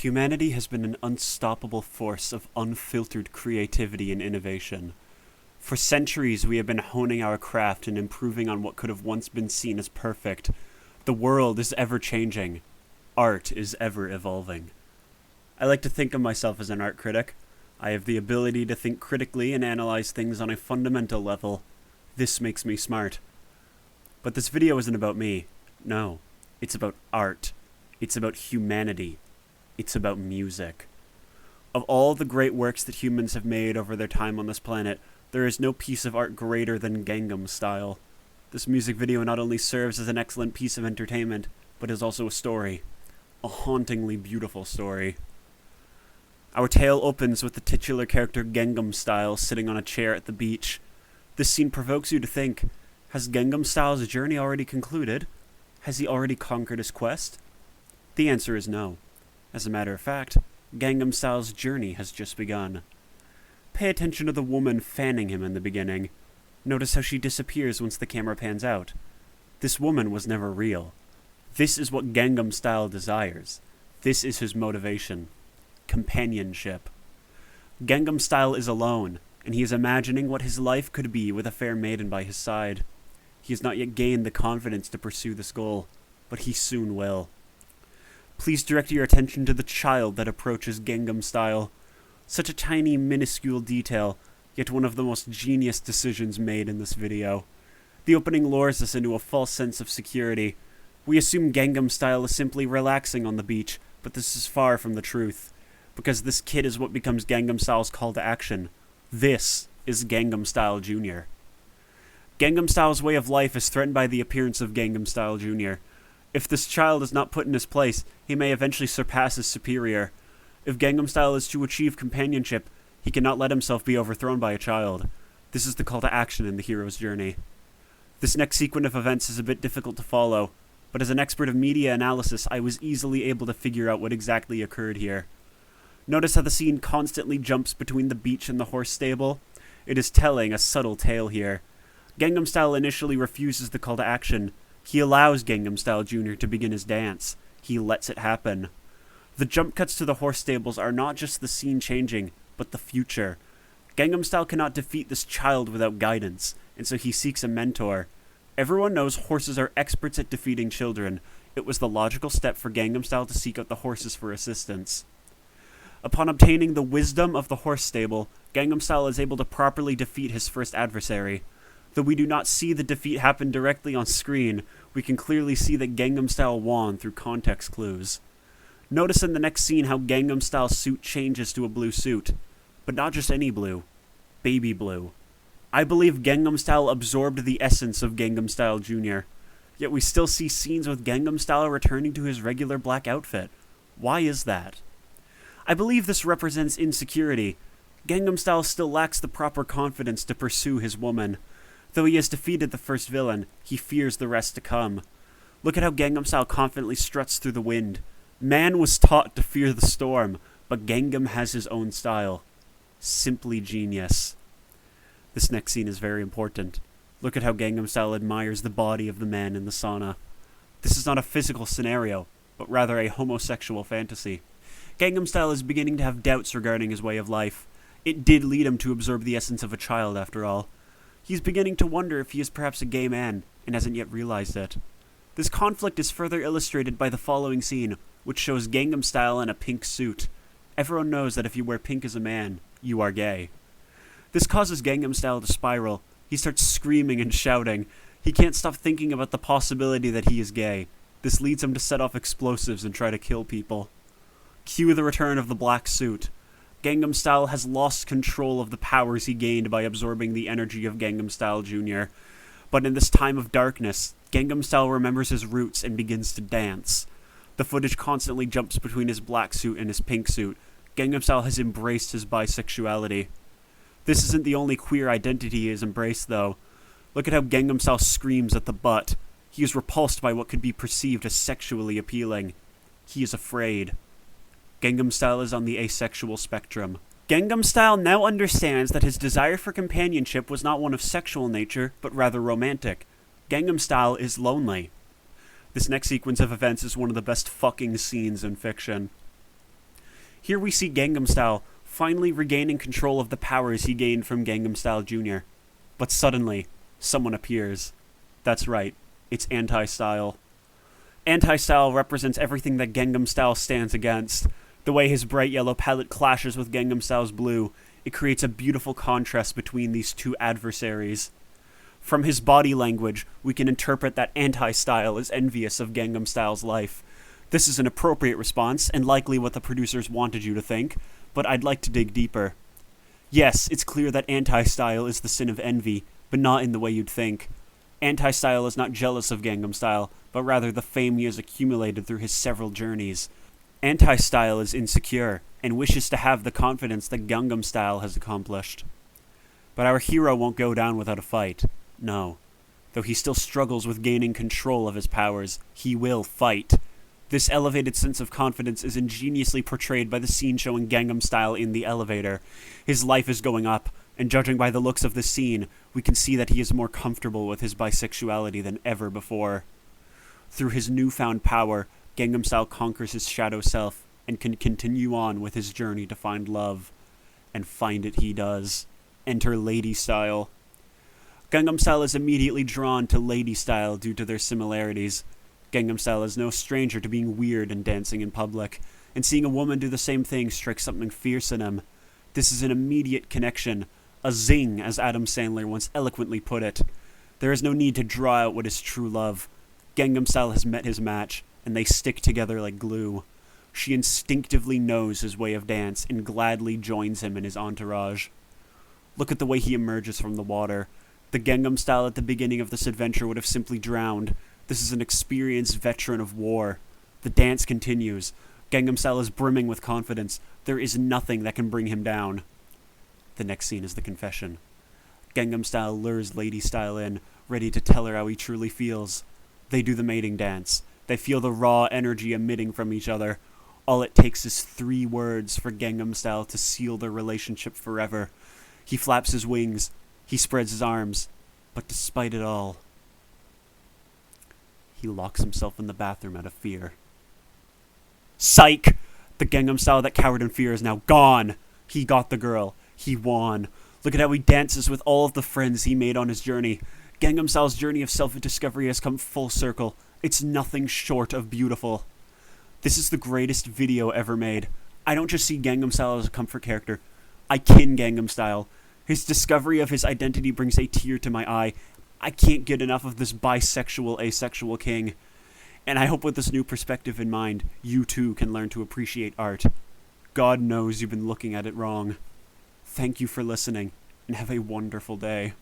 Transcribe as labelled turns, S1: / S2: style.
S1: Humanity has been an unstoppable force of unfiltered creativity and innovation. For centuries, we have been honing our craft and improving on what could have once been seen as perfect. The world is ever changing. Art is ever evolving. I like to think of myself as an art critic. I have the ability to think critically and analyze things on a fundamental level. This makes me smart. But this video isn't about me. No, it's about art. It's about humanity. It's about music. Of all the great works that humans have made over their time on this planet, there is no piece of art greater than Gangnam Style. This music video not only serves as an excellent piece of entertainment, but is also a story. A hauntingly beautiful story. Our tale opens with the titular character Gangnam Style sitting on a chair at the beach. This scene provokes you to think, has Gangnam Style's journey already concluded? Has he already conquered his quest? The answer is no. As a matter of fact, Gangnam Style's journey has just begun. Pay attention to the woman fanning him in the beginning. Notice how she disappears once the camera pans out. This woman was never real. This is what Gangnam Style desires. This is his motivation. Companionship. Gangnam Style is alone, and he is imagining what his life could be with a fair maiden by his side. He has not yet gained the confidence to pursue this goal, but he soon will. Please direct your attention to the child that approaches Gangnam Style. Such a tiny, minuscule detail, yet one of the most genius decisions made in this video. The opening lures us into a false sense of security. We assume Gangnam Style is simply relaxing on the beach, but this is far from the truth. Because this kid is what becomes Gangnam Style's call to action. This is Gangnam Style Jr. Gangnam Style's way of life is threatened by the appearance of Gangnam Style Jr. If this child is not put in his place, he may eventually surpass his superior. If Gangnam Style is to achieve companionship, he cannot let himself be overthrown by a child. This is the call to action in the hero's journey. This next sequence of events is a bit difficult to follow, but as an expert of media analysis, I was easily able to figure out what exactly occurred here. Notice how the scene constantly jumps between the beach and the horse stable? It is telling a subtle tale here. Gangnam Style initially refuses the call to action. He allows Gangnam Style Jr. to begin his dance. He lets it happen. The jump cuts to the horse stables are not just the scene changing, but the future. Gangnam Style cannot defeat this child without guidance, and so he seeks a mentor. Everyone knows horses are experts at defeating children. It was the logical step for Gangnam Style to seek out the horses for assistance. Upon obtaining the wisdom of the horse stable, Gangnam Style is able to properly defeat his first adversary. Though we do not see the defeat happen directly on screen, we can clearly see that Gangnam Style won through context clues. Notice in the next scene how Gangnam Style's suit changes to a blue suit. But not just any blue. Baby blue. I believe Gangnam Style absorbed the essence of Gangnam Style Jr. Yet we still see scenes with Gangnam Style returning to his regular black outfit. Why is that? I believe this represents insecurity. Gangnam Style still lacks the proper confidence to pursue his woman. Though he has defeated the first villain, he fears the rest to come. Look at how Gangnam Style confidently struts through the wind. Man was taught to fear the storm, but Gangnam has his own style. Simply genius. This next scene is very important. Look at how Gangnam Style admires the body of the man in the sauna. This is not a physical scenario, but rather a homosexual fantasy. Gangnam Style is beginning to have doubts regarding his way of life. It did lead him to absorb the essence of a child, after all. He's beginning to wonder if he is perhaps a gay man, and hasn't yet realized it. This conflict is further illustrated by the following scene, which shows Gangnam Style in a pink suit. Everyone knows that if you wear pink as a man, you are gay. This causes Gangnam Style to spiral. He starts screaming and shouting. He can't stop thinking about the possibility that he is gay. This leads him to set off explosives and try to kill people. Cue the return of the black suit. Gangnam Style has lost control of the powers he gained by absorbing the energy of Gangnam Style Jr. But in this time of darkness, Gangnam Style remembers his roots and begins to dance. The footage constantly jumps between his black suit and his pink suit. Gangnam Style has embraced his bisexuality. This isn't the only queer identity he has embraced, though. Look at how Gangnam Style screams at the butt. He is repulsed by what could be perceived as sexually appealing. He is afraid. Gangnam Style is on the asexual spectrum. Gangnam Style now understands that his desire for companionship was not one of sexual nature, but rather romantic. Gangnam Style is lonely. This next sequence of events is one of the best fucking scenes in fiction. Here we see Gangnam Style finally regaining control of the powers he gained from Gangnam Style Jr. But suddenly, someone appears. That's right, it's Anti-Style. Anti-Style represents everything that Gangnam Style stands against. The way his bright yellow palette clashes with Gangnam Style's blue, it creates a beautiful contrast between these two adversaries. From his body language, we can interpret that Anti-Style is envious of Gangnam Style's life. This is an appropriate response, and likely what the producers wanted you to think, but I'd like to dig deeper. Yes, it's clear that Anti-Style is the sin of envy, but not in the way you'd think. Anti-Style is not jealous of Gangnam Style, but rather the fame he has accumulated through his several journeys. Anti-Style is insecure, and wishes to have the confidence that Gangnam Style has accomplished. But our hero won't go down without a fight. No. Though he still struggles with gaining control of his powers, he will fight. This elevated sense of confidence is ingeniously portrayed by the scene showing Gangnam Style in the elevator. His life is going up, and judging by the looks of the scene, we can see that he is more comfortable with his bisexuality than ever before. Through his newfound power, Gangnam Style conquers his shadow self and can continue on with his journey to find love. And find it he does. Enter Lady Style. Gangnam Style is immediately drawn to Lady Style due to their similarities. Gangnam Style is no stranger to being weird and dancing in public, and seeing a woman do the same thing strikes something fierce in him. This is an immediate connection, a zing, as Adam Sandler once eloquently put it. There is no need to draw out what is true love. Gangnam Style has met his match, and they stick together like glue. She instinctively knows his way of dance and gladly joins him in his entourage. Look at the way he emerges from the water. The Gangnam Style at the beginning of this adventure would have simply drowned. This is an experienced veteran of war. The dance continues. Gangnam Style is brimming with confidence. There is nothing that can bring him down. The next scene is the confession. Gangnam Style lures Lady Style in, ready to tell her how he truly feels. They do the mating dance. They feel the raw energy emitting from each other. All it takes is 3 words for Gangnam Style to seal their relationship forever. He flaps his wings. He spreads his arms. But despite it all, he locks himself in the bathroom out of fear. Psych! The Gangnam Style that cowered in fear is now gone. He got the girl. He won. Look at how he dances with all of the friends he made on his journey. Gangnam Style's journey of self-discovery has come full circle. It's nothing short of beautiful. This is the greatest video ever made. I don't just see Gangnam Style as a comfort character. I kin Gangnam Style. His discovery of his identity brings a tear to my eye. I can't get enough of this bisexual, asexual king. And I hope with this new perspective in mind, you too can learn to appreciate art. God knows you've been looking at it wrong. Thank you for listening, and have a wonderful day.